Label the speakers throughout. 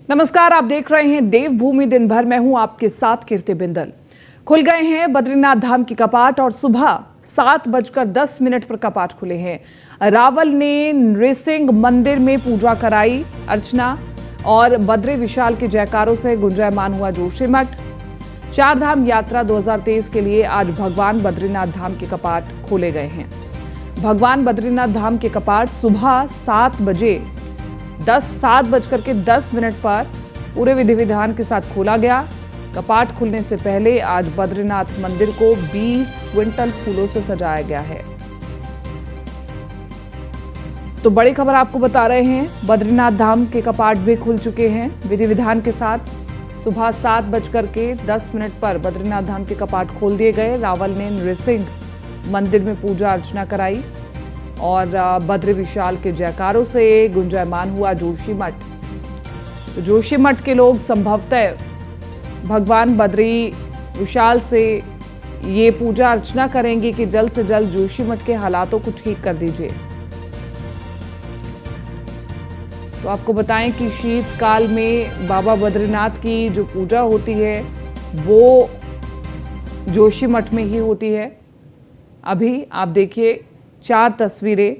Speaker 1: नमस्कार, आप देख रहे हैं देवभूमि दिन भर। मैं हूं आपके साथ कीर्ति बिंदल। खुल गए हैं बद्रीनाथ धाम की कपाट और सुबह 7:10 पर कपाट खुले हैं। रावल ने नृसिंह मंदिर में पूजा कराई अर्चना और बद्री विशाल के जयकारों से गुंजायमान हुआ जोशीमठ। चार धाम यात्रा 2023 के लिए आज भगवान बद्रीनाथ धाम के कपाट खोले गए हैं। भगवान बद्रीनाथ धाम के कपाट सुबह 7:10 पर पूरे विधि विधान के साथ खोला गया। कपाट खुलने से पहले आज बद्रीनाथ मंदिर को 20 क्विंटल फूलों से सजाया गया है। तो बड़ी खबर आपको बता रहे हैं, बद्रीनाथ धाम के कपाट भी खुल चुके हैं विधि विधान के साथ। सुबह 7:10 पर बद्रीनाथ धाम के कपाट खोल दिए गए। रावल ने नृसिंह मंदिर में पूजा अर्चना कराई और बद्री विशाल के जयकारों से गुंजायमान हुआ जोशीमठ। तो जोशीमठ के लोग संभवतः भगवान बद्री विशाल से ये पूजा अर्चना करेंगे कि जल्द से जल्द जोशीमठ के हालातों को ठीक कर दीजिए। तो आपको बताएं कि शीतकाल में बाबा बद्रीनाथ की जो पूजा होती है वो जोशीमठ में ही होती है। अभी आप देखिए 4 तस्वीरें।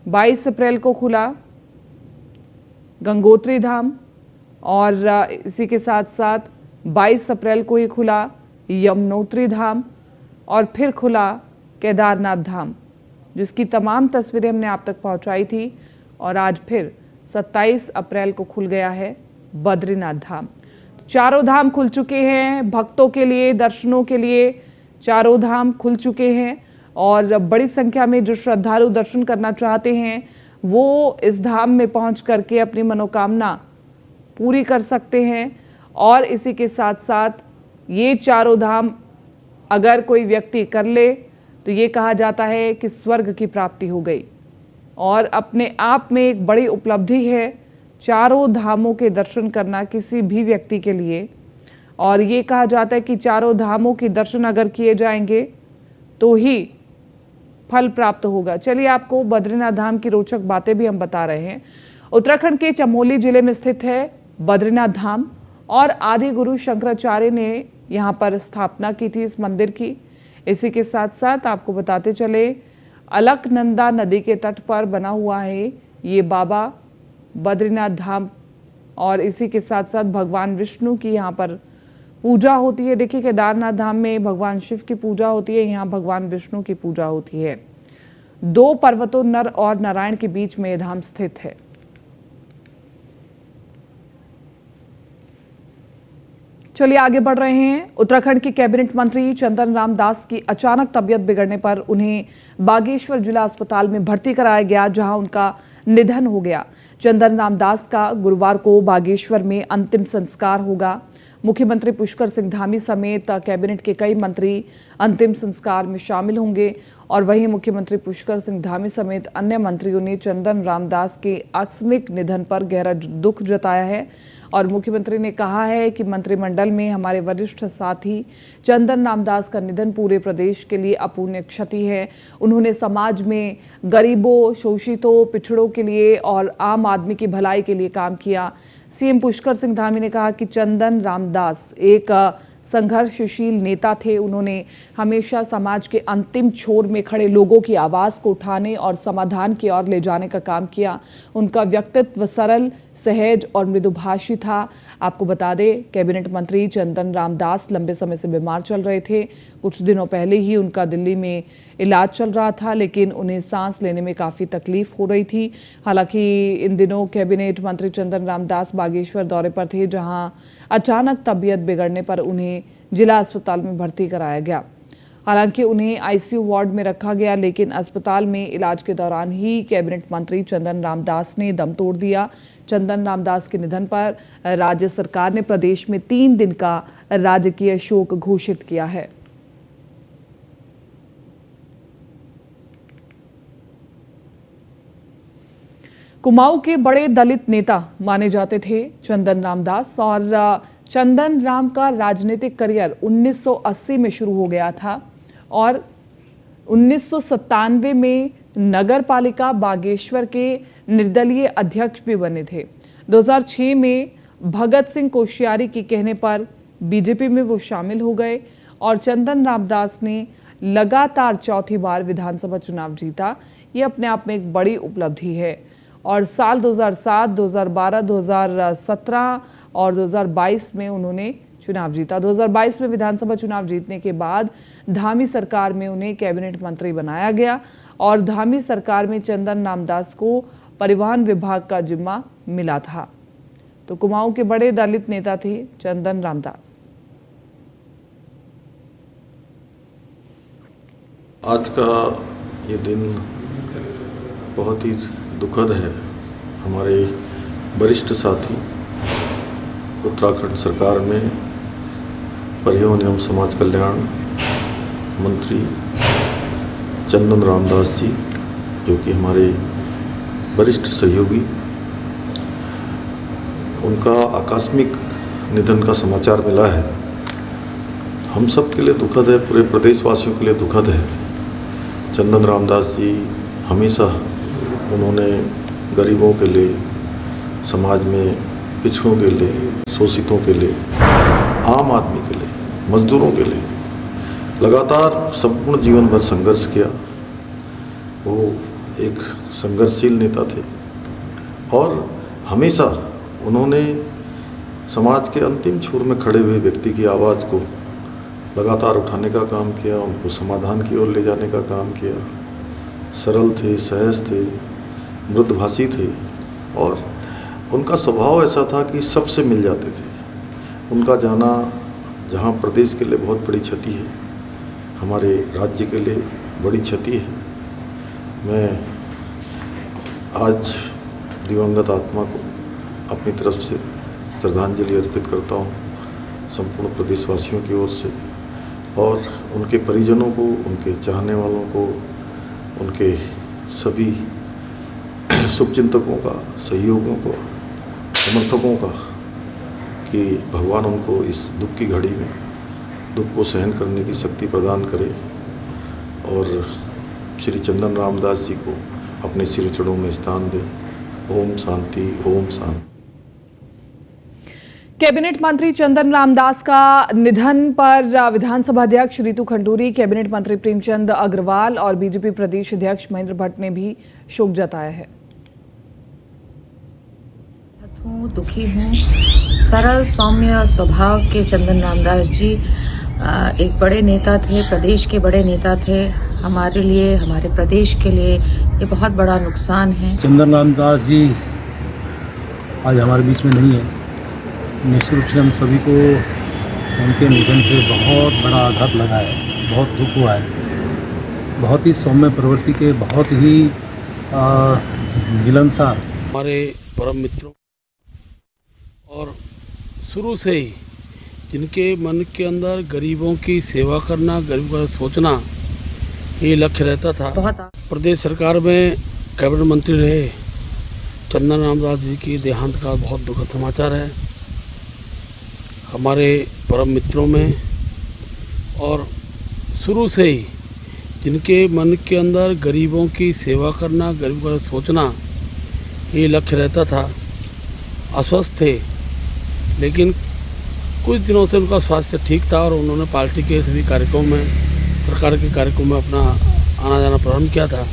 Speaker 1: 22 अप्रैल को खुला गंगोत्री धाम और इसी के साथ साथ 22 अप्रैल को ही खुला यमुनोत्री धाम और फिर खुला केदारनाथ धाम, जिसकी तमाम तस्वीरें हमने आप तक पहुंचाई थी। और आज फिर 27 अप्रैल को खुल गया है बद्रीनाथ धाम। चारों धाम खुल चुके हैं भक्तों के लिए, दर्शनों के लिए चारों धाम खुल चुके हैं और बड़ी संख्या में जो श्रद्धालु दर्शन करना चाहते हैं वो इस धाम में पहुंच करके अपनी मनोकामना पूरी कर सकते हैं। और इसी के साथ साथ ये चारों धाम अगर कोई व्यक्ति कर ले तो ये कहा जाता है कि स्वर्ग की प्राप्ति हो गई और अपने आप में एक बड़ी उपलब्धि है चारों धामों के दर्शन करना किसी भी व्यक्ति के लिए। और ये कहा जाता है कि चारों धामों के दर्शन अगर किए जाएंगे तो ही फल प्राप्त होगा। चलिए आपको बद्रीनाथ धाम की रोचक बातें भी हम बता रहे हैं। उत्तराखंड के चमोली जिले में स्थित है बद्रीनाथ धाम और आदि गुरु शंकराचार्य ने यहाँ पर स्थापना की थी इस मंदिर की। इसी के साथ साथ आपको बताते चले, अलकनंदा नदी के तट पर बना हुआ है ये बाबा बद्रीनाथ धाम और इसी के साथ साथ भगवान विष्णु की यहाँ पर पूजा होती है। देखिए केदारनाथ धाम में भगवान शिव की पूजा होती है, यहाँ भगवान विष्णु की पूजा होती है। 2 पर्वतों नर और नारायण के बीच में यह धाम स्थित है। चलिए आगे बढ़ रहे हैं। उत्तराखंड के कैबिनेट मंत्री चंदन राम दास की अचानक तबीयत बिगड़ने पर उन्हें बागेश्वर जिला अस्पताल में भर्ती कराया गया, जहां उनका निधन हो गया। चंदन राम दास का गुरुवार को बागेश्वर में अंतिम संस्कार होगा। मुख्यमंत्री पुष्कर सिंह धामी समेत कैबिनेट के कई मंत्री अंतिम संस्कार में शामिल होंगे और वहीं मुख्यमंत्री पुष्कर सिंह धामी समेत अन्य मंत्रियों ने चंदन राम दास के आकस्मिक निधन पर गहरा दुख जताया है। और मुख्यमंत्री ने कहा है कि मंत्रिमंडल में हमारे वरिष्ठ साथी चंदन राम दास का निधन पूरे प्रदेश के लिए अपूर्णीय क्षति है। उन्होंने समाज में गरीबों, शोषितों, पिछड़ों के लिए और आम आदमी की भलाई के लिए काम किया। सीएम पुष्कर सिंह धामी ने कहा कि चंदन राम दास एक संघर्षशील नेता थे। उन्होंने हमेशा समाज के अंतिम छोर में खड़े लोगों की आवाज़ को उठाने और समाधान की ओर ले जाने का काम किया। उनका व्यक्तित्व सरल, सहज और मृदुभाषी था। आपको बता दें, कैबिनेट मंत्री चंदन राम दास लंबे समय से बीमार चल रहे थे। कुछ दिनों पहले ही उनका दिल्ली में इलाज चल रहा था, लेकिन उन्हें सांस लेने में काफ़ी तकलीफ हो रही थी। हालांकि इन दिनों कैबिनेट मंत्री चंदन राम दास बागेश्वर दौरे पर थे, जहां अचानक तबीयत बिगड़ने पर उन्हें जिला अस्पताल में भर्ती कराया गया। हालांकि उन्हें आईसीयू वार्ड में रखा गया, लेकिन अस्पताल में इलाज के दौरान ही कैबिनेट मंत्री चंदन राम दास ने दम तोड़ दिया। चंदन राम दास के निधन पर राज्य सरकार ने प्रदेश में 3 दिन का राजकीय शोक घोषित किया है। कुमाऊं के बड़े दलित नेता माने जाते थे चंदन राम दास और चंदन राम का राजनीतिक करियर 1980 में शुरू हो गया था और 1997 में नगर पालिका बागेश्वर के निर्दलीय अध्यक्ष भी बने थे। 2006 में भगत सिंह कोश्यारी के कहने पर बीजेपी में वो शामिल हो गए और चंदन रामदास ने लगातार चौथी बार विधानसभा चुनाव जीता। ये अपने आप में एक बड़ी उपलब्धि है और साल 2007, 2012, 2017 और 2022 में उन्होंने चुनाव जीता। 2022 में विधानसभा चुनाव जीतने के बाद धामी सरकार में उन्हें कैबिनेट मंत्री बनाया गया और धामी सरकार में चंदन रामदास को परिवहन विभाग का जिम्मा मिला था। तो कुमाऊं के बड़े दलित नेता थे चंदन रामदास।
Speaker 2: आज का ये दिन बहुत ही दुखद है। हमारे वरिष्ठ साथी उत्तराखंड सरकार में परिवहन एवं समाज कल्याण मंत्री चंदन रामदास जी, जो कि हमारे वरिष्ठ सहयोगी, उनका आकस्मिक निधन का समाचार मिला है। हम सब के लिए दुखद है, पूरे प्रदेशवासियों के लिए दुखद है। चंदन रामदास जी हमेशा उन्होंने गरीबों के लिए, समाज में पिछड़ों के लिए, शोषितों के लिए, आम आदमी के लिए, मजदूरों के लिए लगातार संपूर्ण जीवन भर संघर्ष किया। वो एक संघर्षशील नेता थे और हमेशा उन्होंने समाज के अंतिम छोर में खड़े हुए व्यक्ति की आवाज़ को लगातार उठाने का काम किया, उनको समाधान की ओर ले जाने का काम किया। सरल थे, सहज थे, मृदुभाषी थे और उनका स्वभाव ऐसा था कि सबसे मिल जाते थे। उनका जाना जहाँ प्रदेश के लिए बहुत बड़ी क्षति है, हमारे राज्य के लिए बड़ी क्षति है। मैं आज दिवंगत आत्मा को अपनी तरफ से श्रद्धांजलि अर्पित करता हूँ, संपूर्ण प्रदेशवासियों की ओर से, और उनके परिजनों को, उनके चाहने वालों को, उनके सभी शुभचिंतकों का, सहयोगियों को, समर्थकों का, कि भगवान उनको इस दुख की घड़ी में दुख को सहन करने की शक्ति प्रदान करे और श्री चंदन रामदास जी को अपने सिर चरणों में स्थान दे। ओम शांति, ओम शांति।
Speaker 1: कैबिनेट मंत्री चंदन रामदास का निधन पर विधानसभा अध्यक्ष रितु खंडूरी, कैबिनेट मंत्री प्रेमचंद अग्रवाल और बीजेपी प्रदेश अध्यक्ष महेंद्र भट्ट ने भी शोक जताया है।
Speaker 3: दुखी हूँ। सरल सौम्य स्वभाव के चंदन रामदास जी एक बड़े नेता थे, प्रदेश के बड़े नेता थे। हमारे लिए, हमारे प्रदेश के लिए ये बहुत बड़ा नुकसान है।
Speaker 4: चंदन रामदास जी आज हमारे बीच में नहीं है। निश्चित रूप से हम सभी को उनके निधन से बहुत बड़ा आघात लगा है, बहुत दुख हुआ है। बहुत ही सौम्य प्रवृत्ति के, बहुत ही मिलनसार
Speaker 5: हमारे परम मित्रों और शुरू से ही जिनके मन के अंदर गरीबों की सेवा करना, गरीबों का सोचना ये लक्ष्य रहता था। प्रदेश सरकार में कैबिनेट मंत्री रहे चंदन रामदास जी की देहांत का बहुत दुखद समाचार है। हमारे परम मित्रों में और शुरू से ही जिनके मन के अंदर गरीबों की सेवा करना, गरीबों का सोचना ये लक्ष्य रहता था। अस्वस्थ थे, लेकिन कुछ दिनों से उनका स्वास्थ्य ठीक था और उन्होंने पार्टी के सभी कार्यक्रमों में, सरकार के कार्यक्रमों में अपना आना जाना प्रारंभ किया था।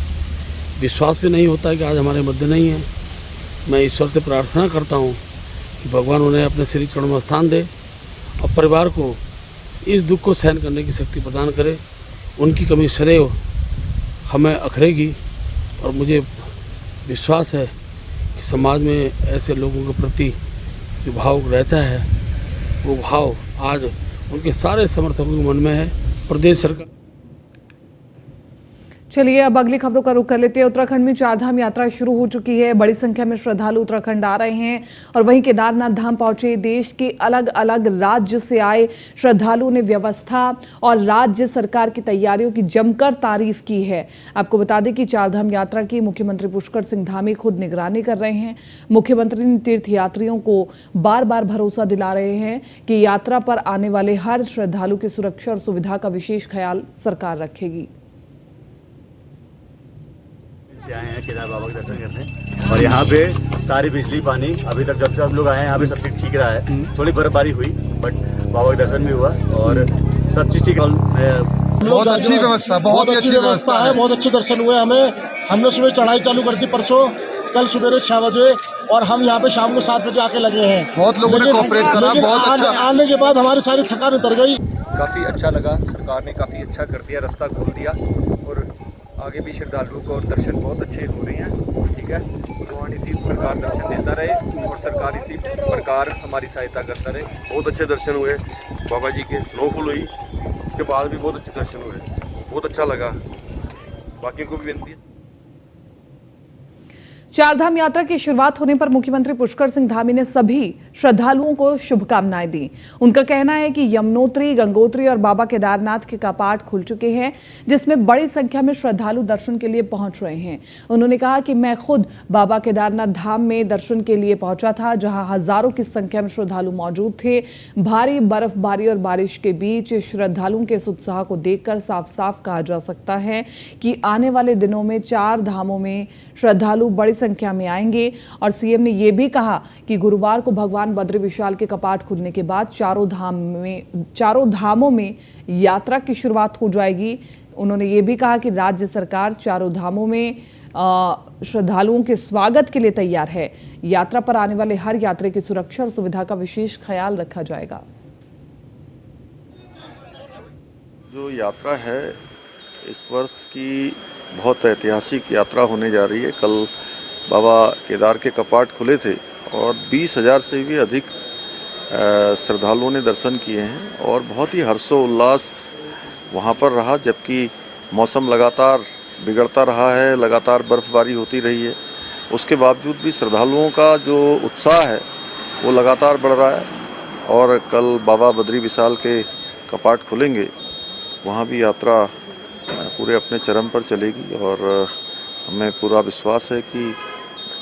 Speaker 5: विश्वास भी नहीं होता है कि आज हमारे मध्य नहीं है। मैं ईश्वर से प्रार्थना करता हूँ कि भगवान उन्हें अपने श्री चरणों में स्थान दे और परिवार को इस दुख को सहन करने की शक्ति प्रदान करे। उनकी कमी सदैव हमें अखरेगी और मुझे विश्वास है कि समाज में ऐसे लोगों के प्रति जो भाव रहता है, वो भाव आज उनके सारे समर्थकों के मन में है। प्रदेश सरकार।
Speaker 1: चलिए अब अगली खबरों का रुख कर लेते हैं। उत्तराखंड में चारधाम यात्रा शुरू हो चुकी है। बड़ी संख्या में श्रद्धालु उत्तराखंड आ रहे हैं और वहीं केदारनाथ धाम पहुंचे देश के अलग अलग राज्य से आए श्रद्धालुओं ने व्यवस्था और राज्य सरकार की तैयारियों की जमकर तारीफ की है। आपको बता दें कि चारधाम यात्रा की मुख्यमंत्री पुष्कर सिंह धामी खुद निगरानी कर रहे हैं। मुख्यमंत्री ने तीर्थयात्रियों को बार बार भरोसा दिला रहे हैं कि यात्रा पर आने वाले हर श्रद्धालु की सुरक्षा और सुविधा का विशेष ख्याल सरकार रखेगी।
Speaker 6: से आए हैं केदार बाबा के दर्शन करने। और यहाँ पे सारी बिजली पानी अभी तक जब हम लोग आए हैं यहाँ पे सब चीज़ ठीक रहा है। थोड़ी बर्फबारी हुई बट बाबा के दर्शन भी हुआ और सब चीज़ ठीक।
Speaker 7: बहुत अच्छी व्यवस्था, बहुत अच्छी व्यवस्था है, बहुत अच्छे दर्शन हुए हमें। हमने सुबह चढ़ाई चालू कर दी परसों, कल सुबह 6 बजे और हम यहाँ पे शाम को 7 बजे आके लगे हैं। बहुत लोगों ने कोऑपरेट करा, बहुत अच्छा। आने के बाद हमारी सारी थकान उतर गई।
Speaker 8: काफ़ी अच्छा लगा, सरकार ने काफ़ी अच्छा कर दिया, रास्ता खोल दिया और आगे भी श्रद्धालुओं को दर्शन बहुत अच्छे हो रहे हैं। ठीक है, भगवान इसी प्रकार दर्शन देता रहे और सरकार इसी प्रकार हमारी सहायता करता रहे।
Speaker 2: बहुत अच्छे दर्शन हुए बाबा जी के, स्नोफॉल हुई, उसके बाद भी बहुत अच्छे दर्शन हुए, बहुत अच्छा लगा। बाकी को भी विनती है।
Speaker 1: चारधाम यात्रा की शुरुआत होने पर मुख्यमंत्री पुष्कर सिंह धामी ने सभी श्रद्धालुओं को शुभकामनाएं दी। उनका कहना है कि यमुनोत्री, गंगोत्री और बाबा केदारनाथ के कपाट खुल चुके हैं, जिसमें बड़ी संख्या में श्रद्धालु दर्शन के लिए पहुंच रहे हैं। उन्होंने कहा कि मैं खुद बाबा केदारनाथ धाम में दर्शन के लिए पहुंचा था, जहां हजारों की संख्या में श्रद्धालु मौजूद थे। भारी बर्फबारी और बारिश के बीच श्रद्धालुओं के इस उत्साह को देखकर साफ साफ कहा जा सकता है कि आने वाले दिनों में 4 धामों में श्रद्धालु बड़ी संख्या में आएंगे। और सीएम ने यह भी कहा कि गुरुवार को भगवान बद्री विशाल के कपाट खुलने के बाद चारों धामों में यात्रा की शुरुआत हो जाएगी। उन्होंने ये भी कहा कि राज्य सरकार चारों धामों में श्रद्धालुओं के स्वागत के लिए तैयार है। यात्रा पर आने वाले हर यात्री की सुरक्षा और सुविधा का विशेष ख्याल रखा जाएगा।
Speaker 2: जो यात्रा है इस वर्ष की बहुत ऐतिहासिक यात्रा होने जा रही है। कल बाबा केदार के कपाट खुले थे और 20,000 से भी अधिक श्रद्धालुओं ने दर्शन किए हैं और बहुत ही हर्षोल्लास वहाँ पर रहा, जबकि मौसम लगातार बिगड़ता रहा है, लगातार बर्फबारी होती रही है। उसके बावजूद भी श्रद्धालुओं का जो उत्साह है वो लगातार बढ़ रहा है और कल बाबा बद्री विशाल के कपाट खुलेंगे, वहाँ भी यात्रा पूरे अपने चरम पर चलेगी। और हमें पूरा विश्वास है कि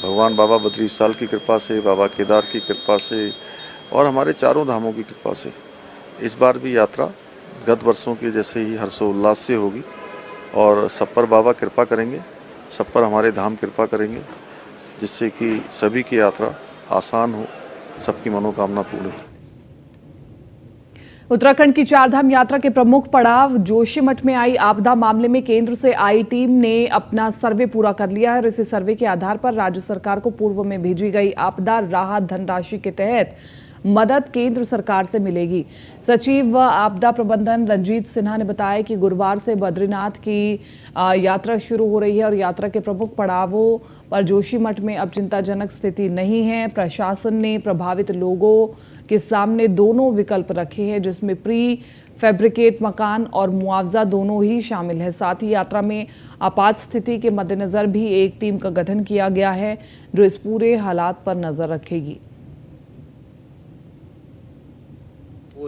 Speaker 2: भगवान बाबा बद्री विशाल की कृपा से, बाबा केदार की कृपा से और हमारे चारों धामों की कृपा से इस बार भी यात्रा गत वर्षों के जैसे ही हर्षोल्लास से होगी और सब पर बाबा कृपा करेंगे, सब पर हमारे धाम कृपा करेंगे, जिससे कि सभी की यात्रा आसान हो, सबकी मनोकामना पूर्ण हो।
Speaker 1: उत्तराखंड की चारधाम यात्रा के प्रमुख पड़ाव जोशीमठ में आई आपदा मामले में केंद्र से आई टीम ने अपना सर्वे पूरा कर लिया है और इसी सर्वे के आधार पर राज्य सरकार को पूर्व में भेजी गई आपदा राहत धनराशि के तहत मदद केंद्र सरकार से मिलेगी। सचिव आपदा प्रबंधन रंजीत सिन्हा ने बताया कि गुरुवार से बद्रीनाथ की यात्रा शुरू हो रही है और यात्रा के प्रमुख पड़ावों पर जोशीमठ में अब चिंताजनक स्थिति नहीं है। प्रशासन ने प्रभावित लोगों के सामने दोनों विकल्प रखे हैं, जिसमें प्री फैब्रिकेट मकान और मुआवजा दोनों ही शामिल है। साथ ही यात्रा में आपात स्थिति के मद्देनजर भी एक टीम का गठन किया गया है जो इस पूरे हालात पर नजर रखेगी।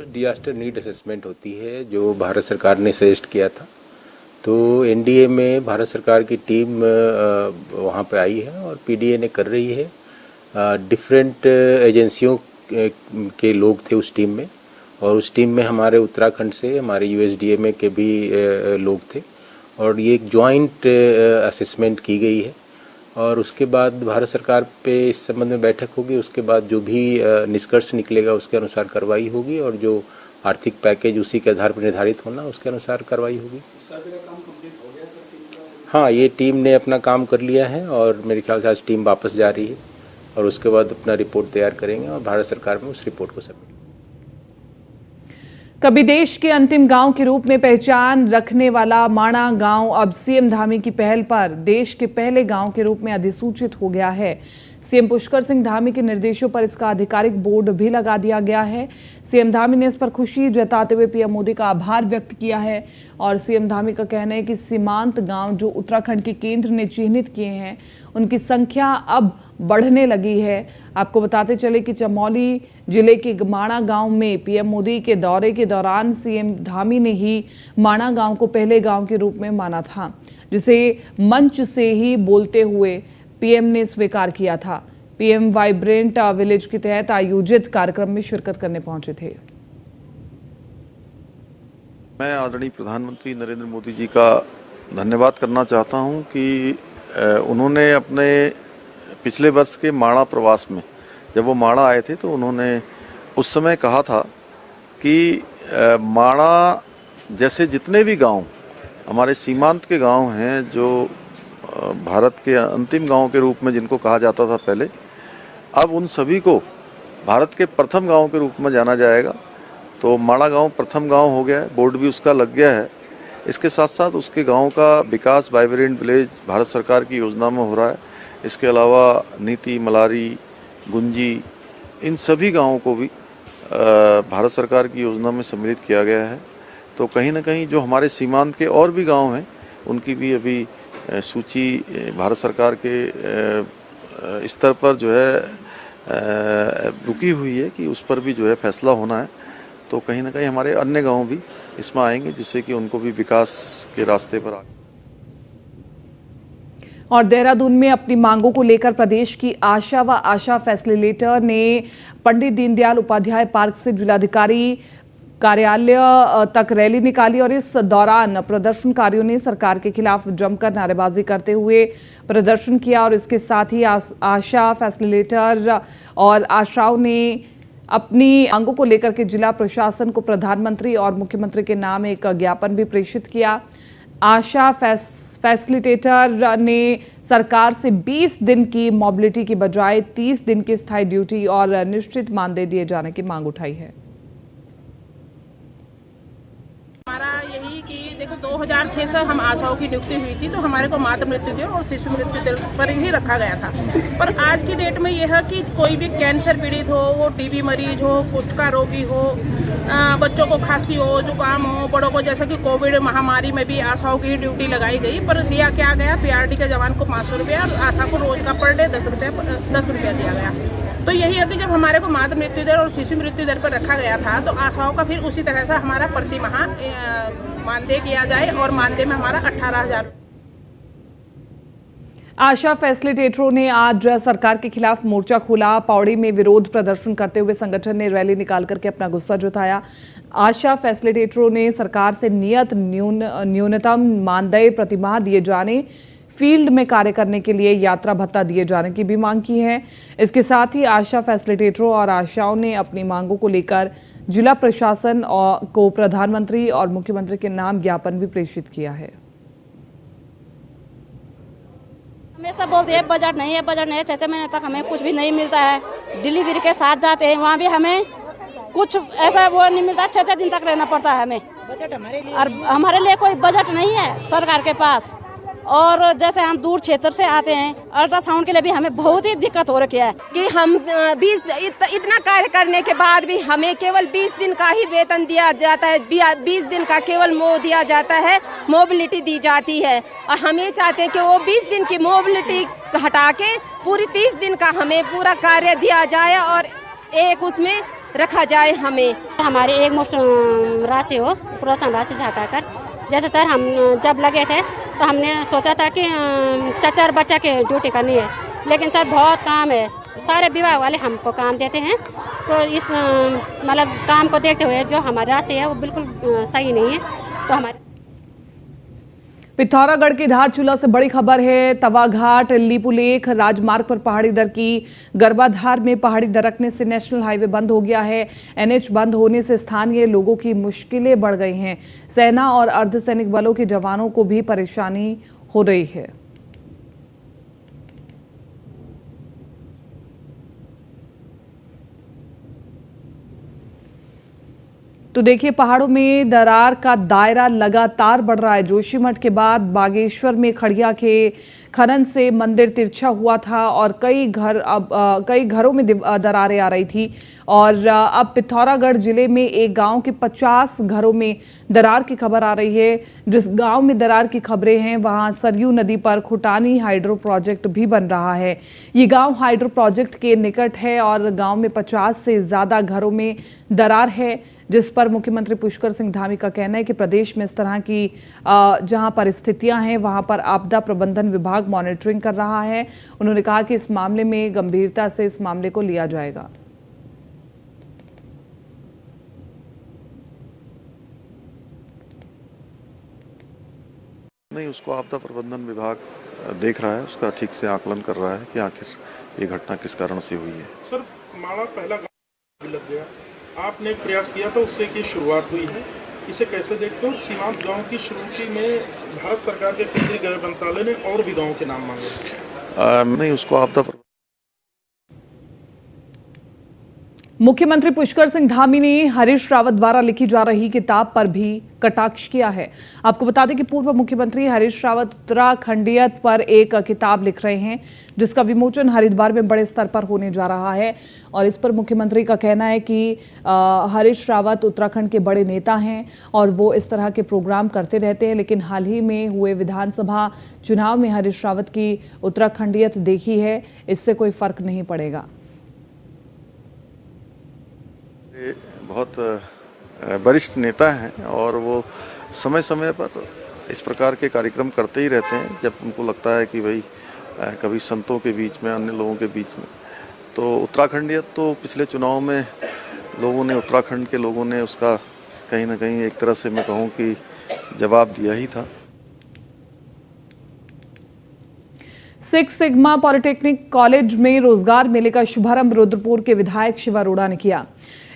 Speaker 9: डिजास्टर नीड असेसमेंट होती है जो भारत सरकार ने सजेस्ट किया था, तो एनडीए में भारत सरकार की टीम वहाँ पे आई है और पीडीए ने कर रही है। डिफरेंट एजेंसियों के लोग थे उस टीम में और उस टीम में हमारे उत्तराखंड से हमारे यूएसडीए के भी लोग थे और ये एक जॉइंट असेसमेंट की गई है और उसके बाद भारत सरकार पे इस संबंध में बैठक होगी। उसके बाद जो भी निष्कर्ष निकलेगा उसके अनुसार कार्रवाई होगी और जो आर्थिक पैकेज उसी के आधार पर निर्धारित होना उसके अनुसार कार्रवाई होगी। हाँ, ये टीम ने अपना काम कर लिया है और मेरे ख्याल से आज टीम वापस जा रही है और उसके बाद अपना रिपोर्ट तैयार करेंगे और भारत सरकार में उस रिपोर्ट को सबमिट।
Speaker 1: कभी देश के अंतिम गांव के रूप में पहचान रखने वाला माणा गांव अब सीएम धामी की पहल पर देश के पहले गांव के रूप में अधिसूचित हो गया है। सीएम पुष्कर सिंह धामी के निर्देशों पर इसका आधिकारिक बोर्ड भी लगा दिया गया है। सीएम धामी ने इस पर खुशी जताते हुए पीएम मोदी का आभार व्यक्त किया है और सीएम धामी का कहना है कि सीमांत गांव जो उत्तराखंड के केंद्र ने चिन्हित किए हैं उनकी संख्या अब बढ़ने लगी है। आपको बताते चले कि चमोली जिले के माणा गांव में पीएम मोदी के दौरे के दौरान सीएम धामी ने ही माणा गांव को पहले गांव के रूप में माना था, जिसे मंच से ही बोलते हुए पीएम ने स्वीकार किया था। पीएम वाइब्रेंट विलेज के तहत आयोजित कार्यक्रम में शिरकत करने पहुंचे थे।
Speaker 2: मैं आदरणीय प्रधानमंत्री नरेंद्र मोदी जी का धन्यवाद करना चाहता हूं कि उन्होंने अपने पिछले वर्ष के माणा प्रवास में जब वो माणा आए थे तो उन्होंने उस समय कहा था कि माणा जैसे जितने भी गांव हमारे सीमांत के गांव हैं जो भारत के अंतिम गांव के रूप में जिनको कहा जाता था पहले, अब उन सभी को भारत के प्रथम गांव के रूप में जाना जाएगा। तो माणा गांव प्रथम गांव हो गया है, बोर्ड भी उसका लग गया है। इसके साथ साथ उसके गांव का विकास वाइब्रेंट विलेज भारत सरकार की योजना में हो रहा है। इसके अलावा नीति, मलारी, गुंजी, इन सभी गांवों को भी भारत सरकार की योजना में सम्मिलित किया गया है। तो कहीं ना कहीं जो हमारे सीमांत के और भी गांव हैं उनकी भी अभी सूची भारत सरकार के स्तर पर जो है रुकी हुई है कि उस पर भी जो है फैसला होना है। तो कहीं ना कहीं हमारे अन्य गांव भी इसमें आएंगे जिससे कि उनको भी विकास के रास्ते पर
Speaker 1: और देहरादून में अपनी मांगों को लेकर प्रदेश की आशा व आशा फैसिलिटेटर ने पंडित दीनदयाल उपाध्याय पार्क से जिलाधिकारी कार्यालय तक रैली निकाली और इस दौरान प्रदर्शनकारियों ने सरकार के खिलाफ जमकर नारेबाजी करते हुए प्रदर्शन किया और इसके साथ ही आशा फैसिलिटेटर और आशाओं ने अपनी मांगों को लेकर के जिला प्रशासन को प्रधानमंत्री और मुख्यमंत्री के नाम एक ज्ञापन भी प्रेषित किया। आशा फैसिलिटेटर ने सरकार से 20 दिन की मोबिलिटी की बजाय 30 दिन की स्थायी ड्यूटी और निश्चित मानदेय दिए जाने की मांग उठाई है।
Speaker 10: हमारा यही कि देखो 2006 से हम आशाओं की नियुक्ति हुई थी तो हमारे को मातृ मृत्यु दर और शिशु मृत्यु दर पर ही रखा गया था। पर आज की डेट में यह है कि कोई भी कैंसर पीड़ित हो, वो टीबी मरीज हो, कुष्ठ का रोगी हो, बच्चों को खांसी हो, जुकाम हो, बड़ों को जैसे कि कोविड महामारी में भी आशाओं की ड्यूटी लगाई गई। पर दिया क्या गया, पीआरडी के जवान को 500 रुपया और आशा को रोज का पर डे 10 रुपया दिया गया। तो यही है कि जब हमारे को मातृ मृत्यु दर और शिशु मृत्यु दर पर रखा गया था तो आशाओं का फिर उसी तरह से हमारा प्रति माह मानदेय किया जाए और मानदेय में हमारा 18,000।
Speaker 1: आशा फैसिलिटेटरों ने आज सरकार के खिलाफ मोर्चा खोला। पौड़ी में विरोध प्रदर्शन करते हुए संगठन ने रैली निकाल करके अपना गुस्सा जताया। आशा फैसिलिटेटरों ने सरकार से नियत न्यूनतम मानदेय प्रतिमाह दिए जाने, फील्ड में कार्य करने के लिए यात्रा भत्ता दिए जाने की भी मांग की है। इसके साथ ही आशा फैसिलिटेटरों और आशाओं ने अपनी मांगों को लेकर जिला प्रशासन को प्रधानमंत्री और मुख्यमंत्री के नाम ज्ञापन भी प्रेषित किया है।
Speaker 11: हमेशा बोलते हैं बजट नहीं है, बजट नहीं है। 6 महीने तक हमें कुछ भी नहीं मिलता है। डिलीवरी के साथ जाते हैं वहाँ भी हमें कुछ ऐसा वो नहीं मिलता। 6 दिन तक रहना पड़ता है हमें। बजट हमारे लिए कोई बजट नहीं है सरकार के पास। और जैसे हम दूर क्षेत्र से आते हैं, अल्ट्रासाउंड के लिए भी हमें बहुत ही दिक्कत हो रखी है
Speaker 12: कि हम इतना कार्य करने के बाद भी हमें केवल 20 दिन का ही वेतन दिया जाता है। 20 दिन का केवल दिया जाता है, मोबिलिटी दी जाती है। और हम ये चाहते हैं कि वो 20 दिन की मोबिलिटी हटा के पूरी 30 दिन का हमें पूरा कार्य दिया जाए और एक उसमें रखा जाए।
Speaker 11: हमारी एक मुश्त राशि हो, प्रोत्साहन राशि से हटाकर। जैसे सर हम जब लगे थे तो हमने सोचा था कि चाचा और बच्चा की ड्यूटी करनी है, लेकिन सर बहुत काम है। सारे विभाग वाले हमको काम देते हैं तो इस मतलब काम को देखते हुए जो हमारी राशि है वो बिल्कुल सही नहीं है। तो हमारे
Speaker 1: पिथौरागढ़ के धारचूला से बड़ी खबर है। तवाघाट लीपुलेख राजमार्ग पर पहाड़ी दर की गर्भाधार में पहाड़ी दरकने से नेशनल हाईवे बंद हो गया है। एनएच बंद होने से स्थानीय लोगों की मुश्किलें बढ़ गई हैं। सेना और अर्धसैनिक बलों के जवानों को भी परेशानी हो रही है। तो देखिए, पहाड़ों में दरार का दायरा लगातार बढ़ रहा है। जोशीमठ के बाद बागेश्वर में खड़िया के खनन से मंदिर तिरछा हुआ था और कई घरों में दरारें आ रही थी। और अब पिथौरागढ़ जिले में एक गांव के 50 घरों में दरार की खबर आ रही है। जिस गांव में दरार की खबरें हैं वहां सरयू नदी पर खुटानी हाइड्रो प्रोजेक्ट भी बन रहा है। ये गांव हाइड्रो प्रोजेक्ट के निकट है और गांव में 50 से ज्यादा घरों में दरार है, जिस पर मुख्यमंत्री पुष्कर सिंह धामी का कहना है कि प्रदेश में इस तरह की जहां परिस्थितियां हैं वहां पर आपदा प्रबंधन विभाग मॉनिटरिंग कर रहा है। उन्होंने कहा कि इस मामले में गंभीरता से इस मामले को लिया जाएगा।
Speaker 2: नहीं, उसको आपदा प्रबंधन विभाग देख रहा है, उसका ठीक से आकलन कर रहा है कि आखिर ये घटना किस कारण से हुई है।
Speaker 13: सर, माड़ा पहला गाँव लग गया, आपने प्रयास किया था, उससे की शुरुआत हुई है, इसे कैसे देखते हो? सीमांत गांव की शुरू में भारत सरकार के केंद्रीय गृह मंत्रालय ने और भी गाँव के नाम मांगे।
Speaker 2: नहीं, उसको आपदा
Speaker 1: मुख्यमंत्री पुष्कर सिंह धामी ने हरीश रावत द्वारा लिखी जा रही किताब पर भी कटाक्ष किया है। आपको बता दें कि पूर्व मुख्यमंत्री हरीश रावत उत्तराखंडियत पर एक किताब लिख रहे हैं, जिसका विमोचन हरिद्वार में बड़े स्तर पर होने जा रहा है। और इस पर मुख्यमंत्री का कहना है कि हरीश रावत उत्तराखंड के बड़े नेता हैं और वो इस तरह के प्रोग्राम करते रहते हैं, लेकिन हाल ही में हुए विधानसभा चुनाव में हरीश रावत की उत्तराखंडियत देखी है, इससे कोई फर्क नहीं पड़ेगा।
Speaker 2: बहुत वरिष्ठ नेता हैं और वो समय समय पर इस प्रकार के कार्यक्रम करते ही रहते हैं, जब उनको लगता है कि भाई कभी संतों के बीच में, अन्य लोगों के बीच में। तो उत्तराखंडियत तो पिछले चुनाव में लोगों ने, उत्तराखंड के लोगों ने उसका कहीं ना कहीं एक तरह से मैं कहूँ कि जवाब दिया ही था।
Speaker 1: सिक्स सिग्मा पॉलिटेक्निक कॉलेज में रोजगार मेले का शुभारंभ रुद्रपुर के विधायक शिवा अरोड़ा ने किया।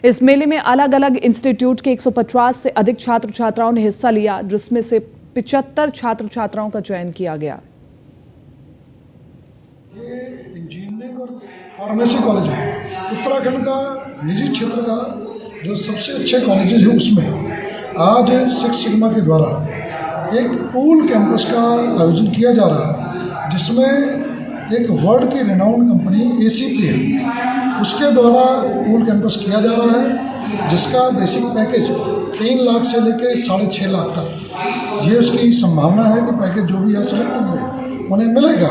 Speaker 1: इस मेले में अलग अलग इंस्टीट्यूट के 150 से अधिक छात्र छात्राओं ने हिस्सा लिया, जिसमें से 75 छात्र छात्राओं का चयन किया गया।
Speaker 14: ये इंजीनियरिंग और फार्मेसी कॉलेज है, उत्तराखंड का निजी क्षेत्र का जो सबसे अच्छे कॉलेजेस है उसमें आज सिक्स सिग्मा के द्वारा एक पूल कैंपस का आयोजन किया जा रहा है, जिसमें एक वर्ल्ड की रिनाउंड कंपनी ACP है, उसके द्वारा पूल कैंपस किया जा रहा है, जिसका बेसिक पैकेज 3 लाख से लेकर 6.5 लाख तक ये उसकी संभावना है कि पैकेज जो भी यहाँ सेलेक्ट होंगे उन्हें मिलेगा।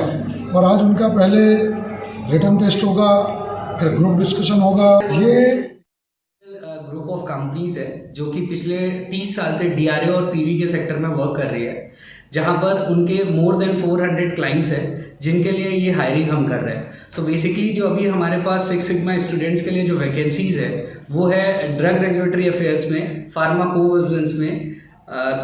Speaker 14: और आज उनका पहले रिटन टेस्ट होगा, फिर ग्रुप डिस्कशन होगा। ये
Speaker 15: ग्रुप ऑफ कंपनीज है जो कि पिछले 30 साल से DRA और PV के सेक्टर में वर्क कर रही है, जहां पर उनके मोर देन 400 क्लाइंट्स हैं जिनके लिए ये हायरिंग हम कर रहे हैं। सो बेसिकली जो अभी हमारे पास सिक्स सिग्मा स्टूडेंट्स के लिए जो वैकेंसीज है वो है ड्रग रेगुलेटरी अफेयर्स में, फार्माकोविजिलेंस में,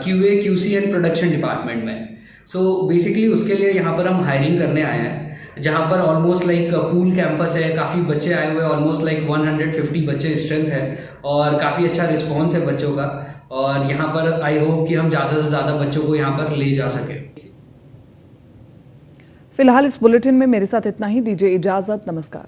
Speaker 15: QA QC and production department में। सो बेसिकली उसके लिए यहाँ पर हम हायरिंग करने आए हैं, जहाँ पर ऑलमोस्ट लाइक पूल कैंपस है, काफ़ी बच्चे आए हुए हैं, ऑलमोस्ट लाइक 150 बच्चे स्ट्रेंथ है और काफ़ी अच्छा रिस्पॉन्स है बच्चों का। और यहाँ पर आई होप कि हम ज़्यादा से ज़्यादा बच्चों को यहाँ पर ले जा सकें।
Speaker 1: फिलहाल इस बुलेटिन में मेरे साथ इतना ही। दीजिए इजाजत, नमस्कार।